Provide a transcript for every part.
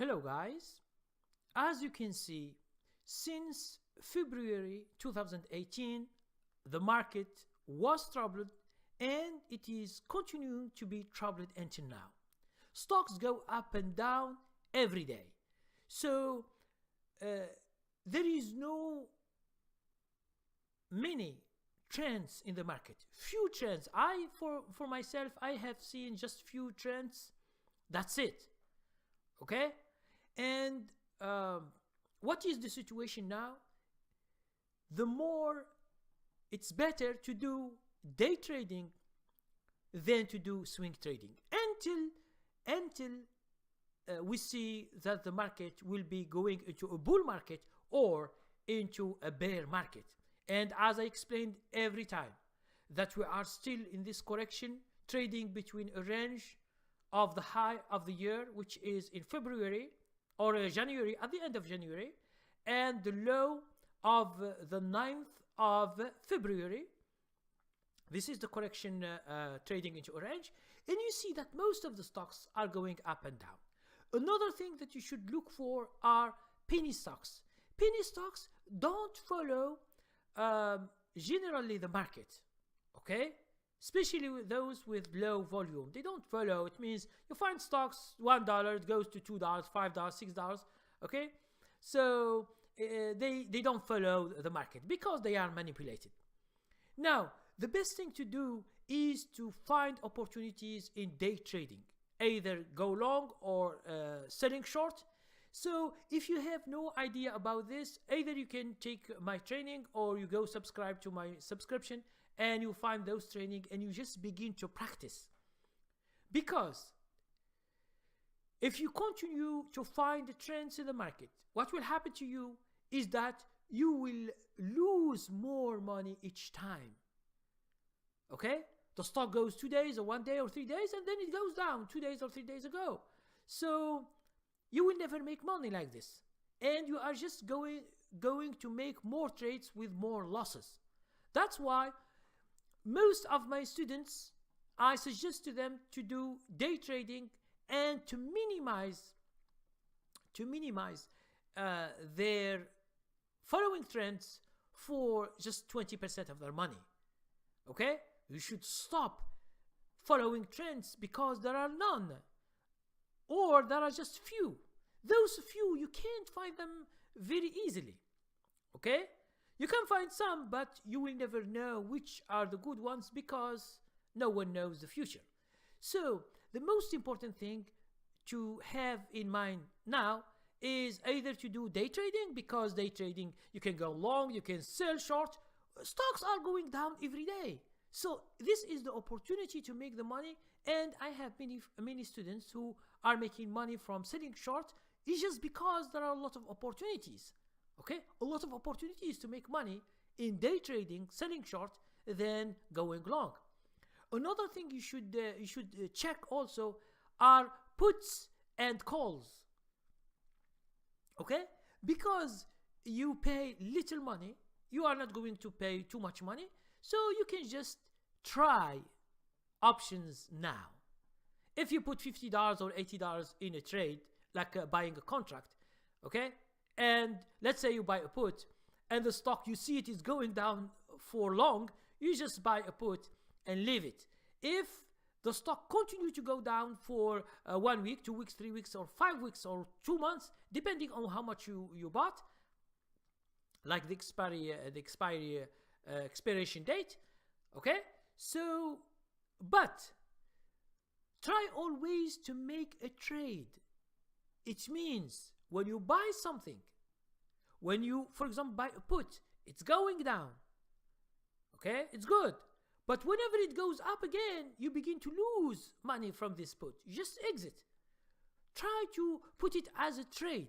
Hello guys, as you can see, since February 2018 the market was troubled and it is continuing to be troubled until now. Stocks go up and down every day. So there is no many trends in the market. Few trends. For myself, I have seen just few trends. That's it. Okay? And what is the situation now? The more it's better to do day trading than to do swing trading until we see that the market will be going into a bull market or into a bear market. And as I explained every time, that we are still in this correction, trading between a range of the high of the year, which is in February or January, at the end of January, and the low of the 9th of February. This is the correction trading into a range, and you see that most of the stocks are going up and down. Another thing that you should look for are penny stocks. Penny stocks don't follow generally the market, okay? Especially with those with low volume. They don't follow. It means you find stocks, $1, it goes to $2, $5, $6, okay? So they don't follow the market because they are manipulated. Now, the best thing to do is to find opportunities in day trading, either go long or selling short. So if you have no idea about this, either you can take my training or you go subscribe to my subscription and you find those training and you just begin to practice. Because if you continue to find the trends in the market, what will happen to you is that you will lose more money each time. Okay? The stock goes 2 days or 1 day or 3 days and then it goes down 2 days or 3 days ago. So you will never make money like this. And you are just going to make more trades with more losses. That's why most of my students, I suggest to them to do day trading and to minimize their following trends for just 20% of their money. Okay? You should stop following trends because there are none, or there are just few. Those few, you can't find them very easily. Okay? You can find some, but you will never know which are the good ones because no one knows the future. So the most important thing to have in mind now is either to do day trading, because day trading you can go long, you can sell short. Stocks are going down every day. So this is the opportunity to make the money, and I have many students who are making money from selling short. It's just because there are a lot of opportunities. Okay, a lot of opportunities to make money in day trading, selling short, than going long. Another thing you should check also are puts and calls. Okay, because you pay little money, you are not going to pay too much money, so you can just try options now. If you put $50 or $80 in a trade, like buying a contract, okay, and let's say you buy a put and the stock, you see it is going down for long, you just buy a put and leave it. If the stock continue to go down for 1 week, 2 weeks, 3 weeks, or 5 weeks, or 2 months, depending on how much you bought, like the expiration date, okay? So, but try always to make a trade. It means when you buy something, when you, for example, buy a put, it's going down, okay? It's good. But whenever it goes up again, you begin to lose money from this put. You just exit. Try to put it as a trade,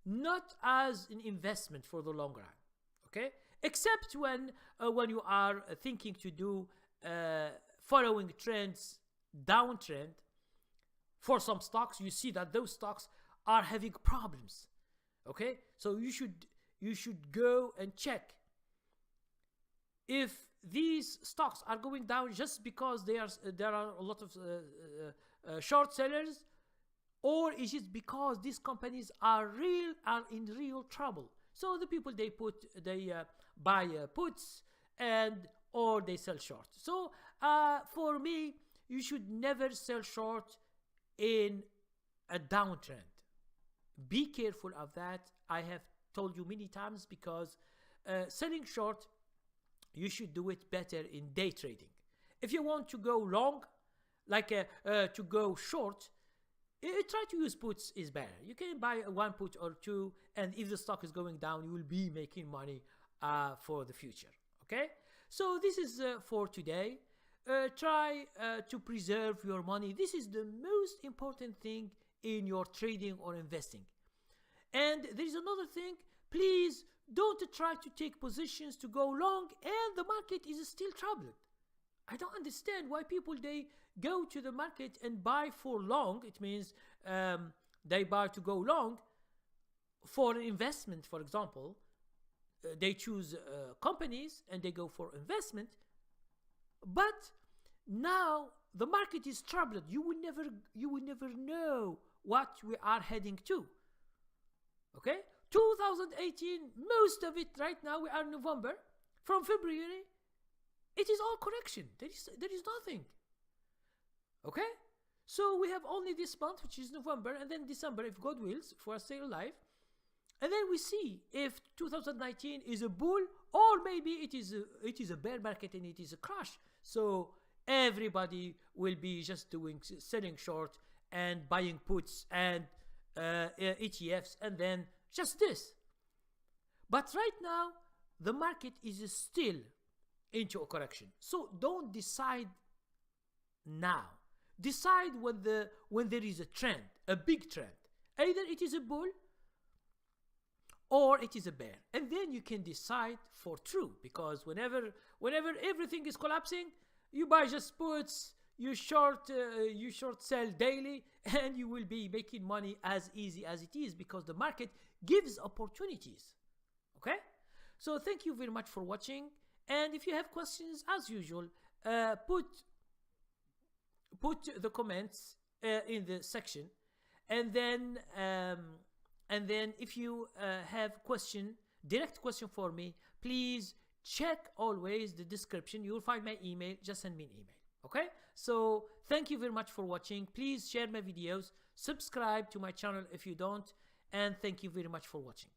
not as an investment for the long run, okay? Except when you are thinking to do following trends, downtrend. For some stocks, you see that those stocks are having problems, okay? So you should go and check if these stocks are going down just because there are a lot of short sellers, or is it because these companies are in real trouble? So the people they buy puts and or they sell short. So for me, you should never sell short in a downtrend. Be careful of that. I have told you many times, because selling short, you should do it better in day trading. If you want to go long, like to go short, try to use puts is better. You can buy one put or two, and if the stock is going down, you will be making money for the future. Okay, so this is for today. Try to preserve your money. This is the most important thing in your trading or investing. And there is another thing. Please don't try to take positions to go long and the market is still troubled. I don't understand why people they go to the market and buy for long. It means they buy to go long for an investment. For example, they choose companies and they go for investment. But now the market is troubled. You will never know what we are heading to. Okay, 2018, most of it right now, we are in November. From February, it is all correction. There is nothing. Okay, so we have only this month, which is November, and then December, if God wills, if we are still alive. And then we see if 2019 is a bull, or maybe it is a bear market and it is a crash. So everybody will be just selling short and buying puts and ETFs, and then just this. But right now, the market is still into a correction. So don't decide now. Decide when there is a trend, a big trend. Either it is a bull or it is a bear, and then you can decide for true. Because whenever everything is collapsing, you buy just puts, you short sell daily, and you will be making money as easy as it is, because the market gives opportunities. Okay, so thank you very much for watching, and if you have questions, as usual, put the comments in the section, and then if you have direct question for me, please check always the description. You will find my email. Just send me an email. Okay, so thank you very much for watching. Please share my videos, subscribe to my channel if you don't, and thank you very much for watching.